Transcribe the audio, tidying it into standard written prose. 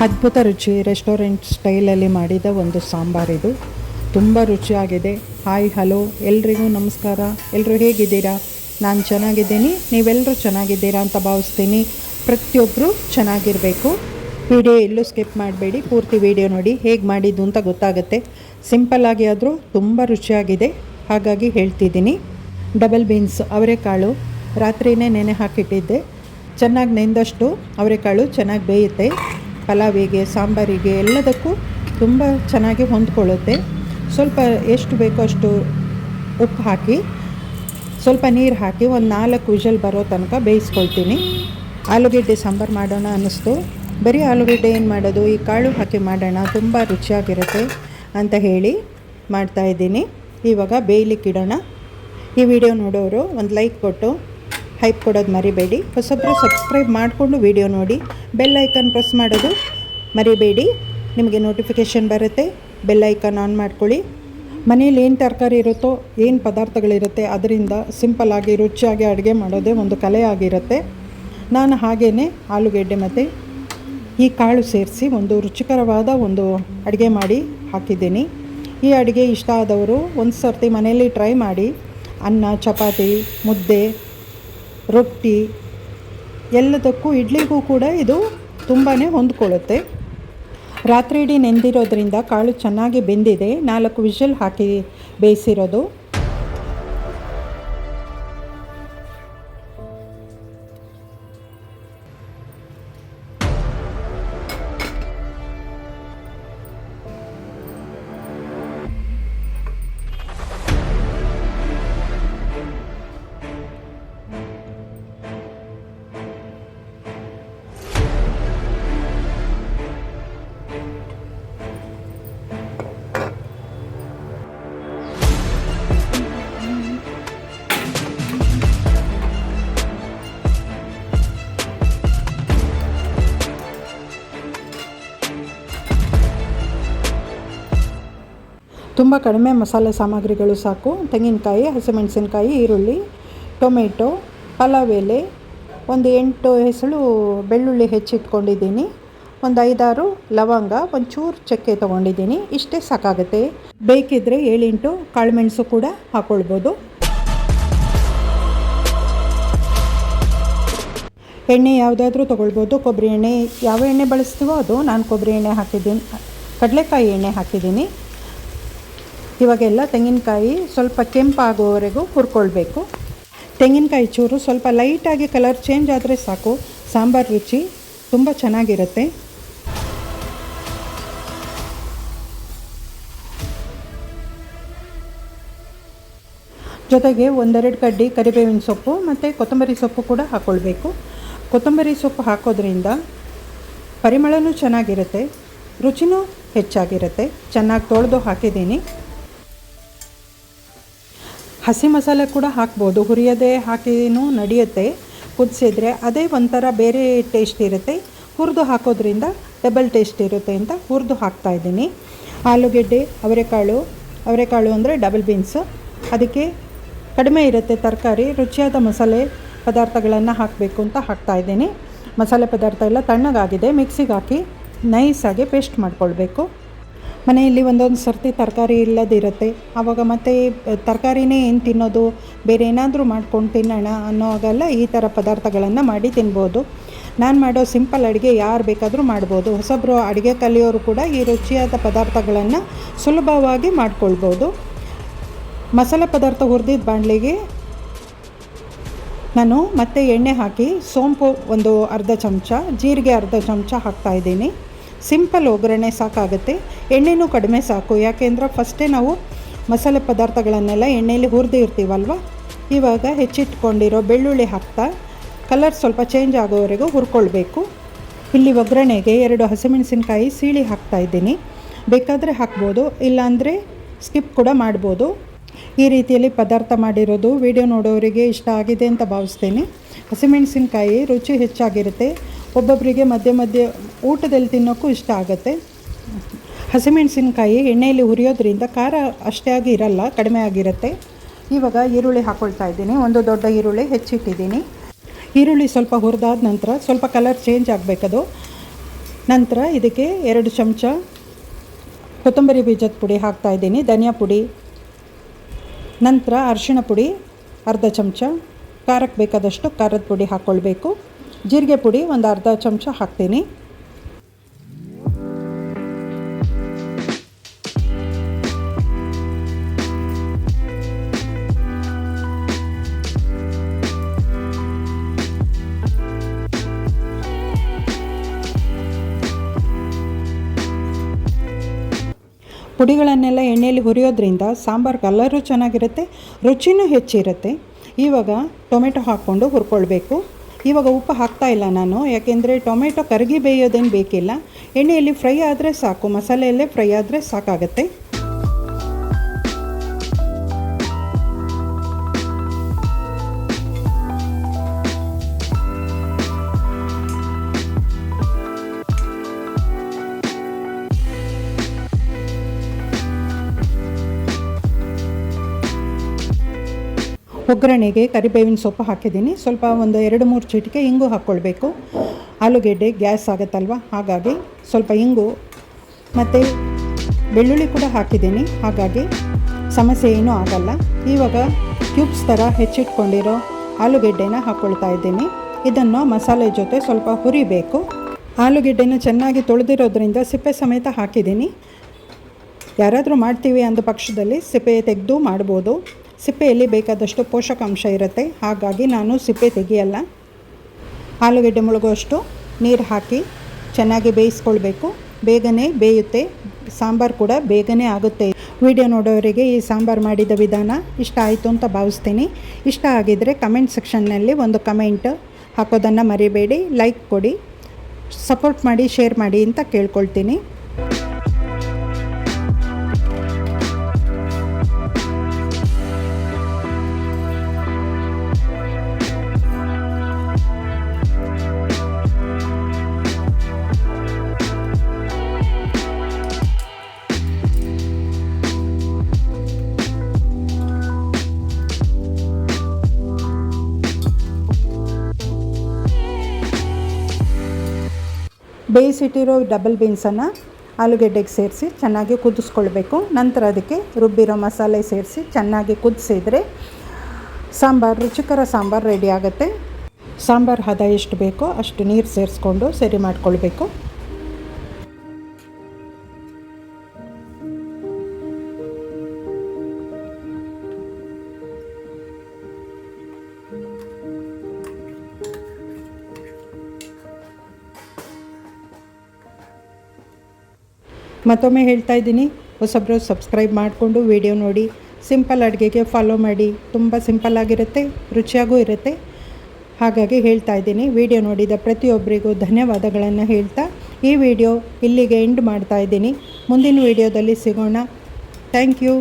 ಅದ್ಭುತ ರುಚಿ ರೆಸ್ಟೋರೆಂಟ್ ಸ್ಟೈಲಲ್ಲಿ ಮಾಡಿದ ಒಂದು ಸಾಂಬಾರಿದು. ತುಂಬ ರುಚಿಯಾಗಿದೆ. ಹಾಯ್ ಹಲೋ ಎಲ್ರಿಗೂ ನಮಸ್ಕಾರ. ಎಲ್ಲರೂ ಹೇಗಿದ್ದೀರಾ? ನಾನು ಚೆನ್ನಾಗಿದ್ದೀನಿ, ನೀವೆಲ್ಲರೂ ಚೆನ್ನಾಗಿದ್ದೀರಾ ಅಂತ ಭಾವಿಸ್ತೀನಿ. ಪ್ರತಿಯೊಬ್ಬರು ಚೆನ್ನಾಗಿರಬೇಕು. ವಿಡಿಯೋ ಎಲ್ಲೂ ಸ್ಕಿಪ್ ಮಾಡಬೇಡಿ, ಪೂರ್ತಿ ವಿಡಿಯೋ ನೋಡಿ. ಹೇಗೆ ಮಾಡಿದ್ದು ಅಂತ ಗೊತ್ತಾಗುತ್ತೆ. ಸಿಂಪಲ್ಲಾಗಿ ಆದರೂ ತುಂಬ ರುಚಿಯಾಗಿದೆ, ಹಾಗಾಗಿ ಹೇಳ್ತಿದ್ದೀನಿ. ಡಬಲ್ ಬೀನ್ಸ್ ಅವರೆಕಾಳು ರಾತ್ರಿಯೇ ನೆನೆ ಹಾಕಿಟ್ಟಿದ್ದೆ. ಚೆನ್ನಾಗಿ ನೆಂದಷ್ಟು ಅವರೆಕಾಳು ಚೆನ್ನಾಗಿ ಬೇಯುತ್ತೆ. ಪಲಾವಿಗೆ, ಸಾಂಬಾರಿಗೆ ಎಲ್ಲದಕ್ಕೂ ತುಂಬ ಚೆನ್ನಾಗಿ ಹೊಂದ್ಕೊಳ್ಳುತ್ತೆ. ಸ್ವಲ್ಪ ಎಷ್ಟು ಬೇಕೋ ಅಷ್ಟು ಉಪ್ಪು ಹಾಕಿ, ಸ್ವಲ್ಪ ನೀರು ಹಾಕಿ ಒಂದು 4 ವಿಷಲ್ ಬರೋ ತನಕ ಬೇಯಿಸ್ಕೊಳ್ತೀನಿ. ಆಲೂಗೆಡ್ಡೆ ಸಾಂಬಾರು ಮಾಡೋಣ ಅನ್ನಿಸ್ತು. ಬರೀ ಆಲೂಗೆಡ್ಡೆ ಏನು ಮಾಡೋದು, ಈ ಕಾಳು ಹಾಕಿ ಮಾಡೋಣ, ತುಂಬ ರುಚಿಯಾಗಿರುತ್ತೆ ಅಂತ ಹೇಳಿ ಮಾಡ್ತಾಯಿದ್ದೀನಿ. ಇವಾಗ ಬೇಯಲಿಕ್ಕಿಡೋಣ. ಈ ವಿಡಿಯೋ ನೋಡೋರು ಒಂದು ಲೈಕ್ ಕೊಟ್ಟು ಹೈಪ್ ಕೊಡೋದು ಮರಿಬೇಡಿ. ಹೊಸಬ್ರು ಸಬ್ಸ್ಕ್ರೈಬ್ ಮಾಡಿಕೊಂಡು ವಿಡಿಯೋ ನೋಡಿ. ಬೆಲ್ ಐಕಾನ್ ಪ್ರೆಸ್ ಮಾಡೋದು ಮರಿಬೇಡಿ, ನಿಮಗೆ ನೋಟಿಫಿಕೇಷನ್ ಬರುತ್ತೆ. ಬೆಲ್ ಐಕಾನ್ ಆನ್ ಮಾಡ್ಕೊಳ್ಳಿ. ಮನೇಲಿ ಏನು ತರಕಾರಿ ಇರುತ್ತೋ, ಏನು ಪದಾರ್ಥಗಳಿರುತ್ತೆ, ಅದರಿಂದ ಸಿಂಪಲ್ಲಾಗಿ ರುಚಿಯಾಗಿ ಅಡುಗೆ ಮಾಡೋದೇ ಒಂದು ಕಲೆ ಆಗಿರುತ್ತೆ. ನಾನು ಹಾಗೇ ಆಲೂಗೆಡ್ಡೆ ಮತ್ತು ಈ ಕಾಳು ಸೇರಿಸಿ ಒಂದು ರುಚಿಕರವಾದ ಒಂದು ಅಡುಗೆ ಮಾಡಿ ಹಾಕಿದ್ದೀನಿ. ಈ ಅಡುಗೆ ಇಷ್ಟ ಆದವರು ಒಂದು ಸರ್ತಿ ಮನೆಯಲ್ಲಿ ಟ್ರೈ ಮಾಡಿ. ಅನ್ನ, ಚಪಾತಿ, ಮುದ್ದೆ, ರೊಟ್ಟಿ ಎಲ್ಲದಕ್ಕೂ, ಇಡ್ಲಿಗೂ ಕೂಡ ಇದು ತುಂಬಾ ಹೊಂದ್ಕೊಳ್ಳುತ್ತೆ. ರಾತ್ರಿ ಇಡೀ ನೆಂದಿರೋದ್ರಿಂದ ಕಾಳು ಚೆನ್ನಾಗಿ ಬೆಂದಿದೆ. 4 ವಿಷಲ್ ಹಾಕಿ ಬೇಯಿಸಿರೋದು. ತುಂಬ ಕಡಿಮೆ ಮಸಾಲೆ ಸಾಮಗ್ರಿಗಳು ಸಾಕು. ತೆಂಗಿನಕಾಯಿ, ಹಸಿಮೆಣಸಿನಕಾಯಿ, ಈರುಳ್ಳಿ, ಟೊಮೆಟೊ, ಪಲಾವ್ ಎಲೆ, ಒಂದು 8 ಹೆಸಳು ಬೆಳ್ಳುಳ್ಳಿ ಹೆಚ್ಚಿಟ್ಕೊಂಡಿದ್ದೀನಿ, ಒಂದು 5-6 ಲವಂಗ, ಒಂಚೂರು ಚಕ್ಕೆ ತೊಗೊಂಡಿದ್ದೀನಿ. ಇಷ್ಟೇ ಸಾಕಾಗುತ್ತೆ. ಬೇಕಿದ್ದರೆ 7-8 ಕಾಳುಮೆಣಸು ಕೂಡ ಹಾಕ್ಕೊಳ್ಬೋದು. ಎಣ್ಣೆ ಯಾವುದಾದ್ರೂ ತೊಗೊಳ್ಬೋದು. ಕೊಬ್ಬರಿ ಎಣ್ಣೆ, ಯಾವ ಎಣ್ಣೆ ಬಳಸ್ತೀವೋ ಅದು. ನಾನು ಕೊಬ್ಬರಿ ಎಣ್ಣೆ ಹಾಕಿದ್ದೀನಿ, ಕಡಲೆಕಾಯಿ ಎಣ್ಣೆ ಹಾಕಿದ್ದೀನಿ. ಇವಾಗೆಲ್ಲ ತೆಂಗಿನಕಾಯಿ ಸ್ವಲ್ಪ ಕೆಂಪಾಗುವವರೆಗೂ ಹುರ್ಕೊಳ್ಬೇಕು. ತೆಂಗಿನಕಾಯಿ ಚೂರು ಸ್ವಲ್ಪ ಲೈಟಾಗಿ ಕಲರ್ ಚೇಂಜ್ ಆದರೆ ಸಾಕು, ಸಾಂಬಾರು ರುಚಿ ತುಂಬ ಚೆನ್ನಾಗಿರುತ್ತೆ. ಜೊತೆಗೆ 1-2 ಕಡ್ಡಿ ಕರಿಬೇವಿನ ಸೊಪ್ಪು ಮತ್ತು ಕೊತ್ತಂಬರಿ ಸೊಪ್ಪು ಕೂಡ ಹಾಕ್ಕೊಳ್ಬೇಕು. ಕೊತ್ತಂಬರಿ ಸೊಪ್ಪು ಹಾಕೋದ್ರಿಂದ ಪರಿಮಳನೂ ಚೆನ್ನಾಗಿರುತ್ತೆ, ರುಚಿನೂ ಹೆಚ್ಚಾಗಿರುತ್ತೆ. ಚೆನ್ನಾಗಿ ತೊಳೆದು ಹಾಕಿದ್ದೀನಿ. ಹಸಿ ಮಸಾಲೆ ಕೂಡ ಹಾಕ್ಬೋದು, ಹುರಿಯದೇ ಹಾಕಿನೂ ನಡೆಯುತ್ತೆ. ಕುದಿಸಿದ್ರೆ ಅದೇ ಒಂಥರ ಬೇರೆ ಟೇಸ್ಟ್ ಇರುತ್ತೆ. ಹುರಿದು ಹಾಕೋದ್ರಿಂದ ಡಬಲ್ ಟೇಸ್ಟ್ ಇರುತ್ತೆ ಅಂತ ಹುರಿದು ಹಾಕ್ತಾಯಿದ್ದೀನಿ. ಆಲೂಗೆಡ್ಡೆ, ಅವರೆಕಾಳು ಅಂದರೆ ಡಬಲ್ ಬೀನ್ಸ್, ಅದಕ್ಕೆ ಕಡಿಮೆ ಇರುತ್ತೆ ತರಕಾರಿ. ರುಚಿಯಾದ ಮಸಾಲೆ ಪದಾರ್ಥಗಳನ್ನು ಹಾಕಬೇಕು ಅಂತ ಹಾಕ್ತಾಯಿದ್ದೀನಿ. ಮಸಾಲೆ ಪದಾರ್ಥ ಎಲ್ಲ ತಣ್ಣಗಾಗಿದೆ. ಮಿಕ್ಸಿಗೆ ಹಾಕಿ ನೈಸಾಗಿ ಪೇಸ್ಟ್ ಮಾಡ್ಕೊಳ್ಬೇಕು. ಮನೆಯಲ್ಲಿ ಒಂದೊಂದು ಸರ್ತಿ ತರಕಾರಿ ಇಲ್ಲದಿರುತ್ತೆ, ಆವಾಗ ಮತ್ತೆ ತರಕಾರಿನೇ ಏನು ತಿನ್ನೋದು, ಬೇರೆ ಏನಾದರೂ ಮಾಡ್ಕೊಂಡು ತಿನ್ನೋಣ ಅನ್ನೋವಾಗೆಲ್ಲ ಈ ಥರ ಪದಾರ್ಥಗಳನ್ನು ಮಾಡಿ ತಿನ್ಬೋದು. ನಾನು ಮಾಡೋ ಸಿಂಪಲ್ ಅಡುಗೆ ಯಾರು ಬೇಕಾದರೂ ಮಾಡ್ಬೋದು. ಹೊಸಬ್ರು ಅಡುಗೆ ಕಲಿಯೋರು ಕೂಡ ಈ ರುಚಿಯಾದ ಪದಾರ್ಥಗಳನ್ನು ಸುಲಭವಾಗಿ ಮಾಡ್ಕೊಳ್ಬೋದು. ಮಸಾಲೆ ಪದಾರ್ಥ ಹುರಿದಿದ್ದ ಬಾಣಲೆಗೆ ನಾನು ಮತ್ತೆ ಎಣ್ಣೆ ಹಾಕಿ ಸೋಂಪು ಒಂದು ಅರ್ಧ ಚಮಚ, ಜೀರಿಗೆ ಅರ್ಧ ಚಮಚ ಹಾಕ್ತಾಯಿದ್ದೀನಿ. ಸಿಂಪಲ್ ಒಗ್ಗರಣೆ ಸಾಕಾಗುತ್ತೆ. ಎಣ್ಣೆನೂ ಕಡಿಮೆ ಸಾಕು, ಯಾಕೆಂದರೆ ಫಸ್ಟೇ ನಾವು ಮಸಾಲೆ ಪದಾರ್ಥಗಳನ್ನೆಲ್ಲ ಎಣ್ಣೆಯಲ್ಲಿ ಹುರಿದಿರ್ತೀವಲ್ವ. ಇವಾಗ ಹೆಚ್ಚಿಟ್ಕೊಂಡಿರೋ ಬೆಳ್ಳುಳ್ಳಿ ಹಾಕ್ತಾ ಕಲರ್ ಸ್ವಲ್ಪ ಚೇಂಜ್ ಆಗೋವರೆಗೂ ಹುರ್ಕೊಳ್ಬೇಕು. ಇಲ್ಲಿ ಒಗ್ಗರಣೆಗೆ 2 ಹಸಿಮೆಣಸಿನಕಾಯಿ ಸೀಳಿ ಹಾಕ್ತಾಯಿದ್ದೀನಿ. ಬೇಕಾದರೆ ಹಾಕ್ಬೋದು, ಇಲ್ಲಾಂದರೆ ಸ್ಕಿಪ್ ಕೂಡ ಮಾಡ್ಬೋದು. ಈ ರೀತಿಯಲ್ಲಿ ಪದಾರ್ಥ ಮಾಡಿರೋದು ವಿಡಿಯೋ ನೋಡೋರಿಗೆ ಇಷ್ಟ ಆಗಿದೆ ಅಂತ ಭಾವಿಸ್ತೀನಿ. ಹಸಿಮೆಣಸಿನಕಾಯಿ ರುಚಿ ಹೆಚ್ಚಾಗಿರುತ್ತೆ. ಒಬ್ಬೊಬ್ಬರಿಗೆ ಮಧ್ಯೆ ಊಟದಲ್ಲಿ ತಿನ್ನೋಕ್ಕೂ ಇಷ್ಟ ಆಗುತ್ತೆ. ಹಸಿಮೆಣಸಿನಕಾಯಿ ಎಣ್ಣೆಯಲ್ಲಿ ಹುರಿಯೋದ್ರಿಂದ ಖಾರ ಅಷ್ಟೇ ಆಗಿ ಇರಲ್ಲ, ಕಡಿಮೆ ಆಗಿರುತ್ತೆ. ಇವಾಗ ಈರುಳ್ಳಿ ಹಾಕ್ಕೊಳ್ತಾ ಇದ್ದೀನಿ. ಒಂದು ದೊಡ್ಡ ಈರುಳ್ಳಿ ಹೆಚ್ಚಿಟ್ಟಿದ್ದೀನಿ. ಈರುಳ್ಳಿ ಸ್ವಲ್ಪ ಹುರಿದಾದ ನಂತರ ಸ್ವಲ್ಪ ಕಲರ್ ಚೇಂಜ್ ಆಗಬೇಕದು. ನಂತರ ಇದಕ್ಕೆ 2 ಚಮಚ ಕೊತ್ತಂಬರಿ ಬೀಜದ ಪುಡಿ ಹಾಕ್ತಾಯಿದ್ದೀನಿ, ಧನಿಯಾ ಪುಡಿ, ನಂತರ ಅರಿಶಿಣ ಪುಡಿ ಅರ್ಧ ಚಮಚ, ಖಾರಕ್ಕೆ ಬೇಕಾದಷ್ಟು ಖಾರದ ಪುಡಿ ಹಾಕ್ಕೊಳ್ಬೇಕು, ಜೀರಿಗೆ ಪುಡಿ ಒಂದು ಅರ್ಧ ಚಮಚ ಹಾಕ್ತೀನಿ. ಪುಡಿಗಳನ್ನೆಲ್ಲ ಎಣ್ಣೆಯಲ್ಲಿ ಹುರಿಯೋದ್ರಿಂದ ಸಾಂಬಾರು ಕಲರು ಚೆನ್ನಾಗಿರುತ್ತೆ, ರುಚಿನೂ ಹೆಚ್ಚಿರುತ್ತೆ. ಇವಾಗ ಟೊಮೆಟೊ ಹಾಕ್ಕೊಂಡು ಹುರ್ಕೊಳ್ಬೇಕು. ಇವಾಗ ಉಪ್ಪು ಹಾಕ್ತಾ ಇಲ್ಲ ನಾನು, ಯಾಕೆಂದರೆ ಟೊಮೆಟೊ ಕರಗಿ ಬೇಯೋದೇನು ಬೇಕಿಲ್ಲ, ಎಣ್ಣೆಯಲ್ಲಿ ಫ್ರೈ ಆದರೆ ಸಾಕು, ಮಸಾಲೆಯಲ್ಲೇ ಫ್ರೈ ಆದರೆ ಸಾಕಾಗುತ್ತೆ. ಒಗ್ಗರಣೆಗೆ ಕರಿಬೇವಿನ ಸೊಪ್ಪು ಹಾಕಿದ್ದೀನಿ, ಸ್ವಲ್ಪ ಒಂದು 2-3 ಚಿಟಿಕೆ ಇಂಗು ಹಾಕ್ಕೊಳ್ಬೇಕು. ಆಲೂಗೆಡ್ಡೆ ಗ್ಯಾಸ್ ಆಗುತ್ತಲ್ವ, ಹಾಗಾಗಿ ಸ್ವಲ್ಪ ಇಂಗು ಮತ್ತು ಬೆಳ್ಳುಳ್ಳಿ ಕೂಡ ಹಾಕಿದ್ದೀನಿ, ಹಾಗಾಗಿ ಸಮಸ್ಯೆ ಏನೂ ಆಗಲ್ಲ. ಇವಾಗ ಕ್ಯೂಬ್ಸ್ ಥರ ಹೆಚ್ಚಿಟ್ಕೊಂಡಿರೋ ಆಲೂಗೆಡ್ಡೆನ ಹಾಕ್ಕೊಳ್ತಾ ಇದ್ದೀನಿ. ಇದನ್ನು ಮಸಾಲೆ ಜೊತೆ ಸ್ವಲ್ಪ ಹುರಿಬೇಕು. ಆಲೂಗೆಡ್ಡೆನ ಚೆನ್ನಾಗಿ ತೊಳೆದಿರೋದ್ರಿಂದ ಸಿಪ್ಪೆ ಸಮೇತ ಹಾಕಿದ್ದೀನಿ. ಯಾರಾದರೂ ಮಾಡ್ತೀವಿ ಅಂದ ಪಕ್ಷದಲ್ಲಿ ಸಿಪ್ಪೆ ತೆಗೆದು ಮಾಡ್ಬೋದು. ಸಿಪ್ಪೆಯಲ್ಲಿ ಬೇಕಾದಷ್ಟು ಪೋಷಕಾಂಶ ಇರುತ್ತೆ, ಹಾಗಾಗಿ ನಾನು ಸಿಪ್ಪೆ ತೆಗೆಯಲ್ಲ. ಆಲೂಗೆಡ್ಡೆ ಮುಳುಗುವಷ್ಟು ನೀರು ಹಾಕಿ ಚೆನ್ನಾಗಿ ಬೇಯಿಸ್ಕೊಳ್ಬೇಕು. ಬೇಗನೆ ಬೇಯುತ್ತೆ, ಸಾಂಬಾರು ಕೂಡ ಬೇಗನೆ ಆಗುತ್ತೆ. ವಿಡಿಯೋ ನೋಡೋರಿಗೆ ಈ ಸಾಂಬಾರು ಮಾಡಿದ ವಿಧಾನ ಇಷ್ಟ ಆಯಿತು ಅಂತ ಭಾವಿಸ್ತೀನಿ. ಇಷ್ಟ ಆಗಿದ್ದರೆ ಕಮೆಂಟ್ ಸೆಕ್ಷನ್ನಲ್ಲಿ ಒಂದು ಕಮೆಂಟ್ ಹಾಕೋದನ್ನು ಮರಿಬೇಡಿ. ಲೈಕ್ ಕೊಡಿ, ಸಪೋರ್ಟ್ ಮಾಡಿ, ಶೇರ್ ಮಾಡಿ ಅಂತ ಕೇಳ್ಕೊಳ್ತೀನಿ. ಬೇಯಿಸಿಟ್ಟಿರೋ ಡಬಲ್ ಬೀನ್ಸನ್ನು ಆಲೂಗೆಡ್ಡೆಗೆ ಸೇರಿಸಿ ಚೆನ್ನಾಗಿ ಕುದಿಸ್ಕೊಳ್ಬೇಕು. ನಂತರ ಅದಕ್ಕೆ ರುಬ್ಬಿರೋ ಮಸಾಲೆ ಸೇರಿಸಿ ಚೆನ್ನಾಗಿ ಕುದಿಸಿದರೆ ಸಾಂಬಾರು, ರುಚಿಕರ ಸಾಂಬಾರು ರೆಡಿ ಆಗುತ್ತೆ. ಸಾಂಬಾರು ಹದ ಎಷ್ಟು ಬೇಕೋ ಅಷ್ಟು ನೀರು ಸೇರಿಸ್ಕೊಂಡು ಸರಿ ಮಾಡಿಕೊಳ್ಬೇಕು. ಮತ್ತೊಮ್ಮೆ ಹೇಳ್ತಾ ಇದ್ದೀನಿ, ಹೊಸಬ್ರು ಸಬ್ಸ್ಕ್ರೈಬ್ ಮಾಡಿಕೊಂಡು ವಿಡಿಯೋ ನೋಡಿ. ಸಿಂಪಲ್ ಅಡುಗೆಗೆ ಫಾಲೋ ಮಾಡಿ, ತುಂಬ ಸಿಂಪಲ್ಲಾಗಿರುತ್ತೆ, ರುಚಿಯಾಗೂ ಇರುತ್ತೆ. ಹಾಗಾಗಿ ಹೇಳ್ತಾ ಇದ್ದೀನಿ. ವಿಡಿಯೋ ನೋಡಿದ ಪ್ರತಿಯೊಬ್ಬರಿಗೂ ಧನ್ಯವಾದಗಳನ್ನು ಹೇಳ್ತಾ ಈ ವಿಡಿಯೋ ಇಲ್ಲಿಗೆ ಎಂಡ್ ಮಾಡ್ತಾ ಇದ್ದೀನಿ. ಮುಂದಿನ ವಿಡಿಯೋದಲ್ಲಿ ಸಿಗೋಣ. Thank you.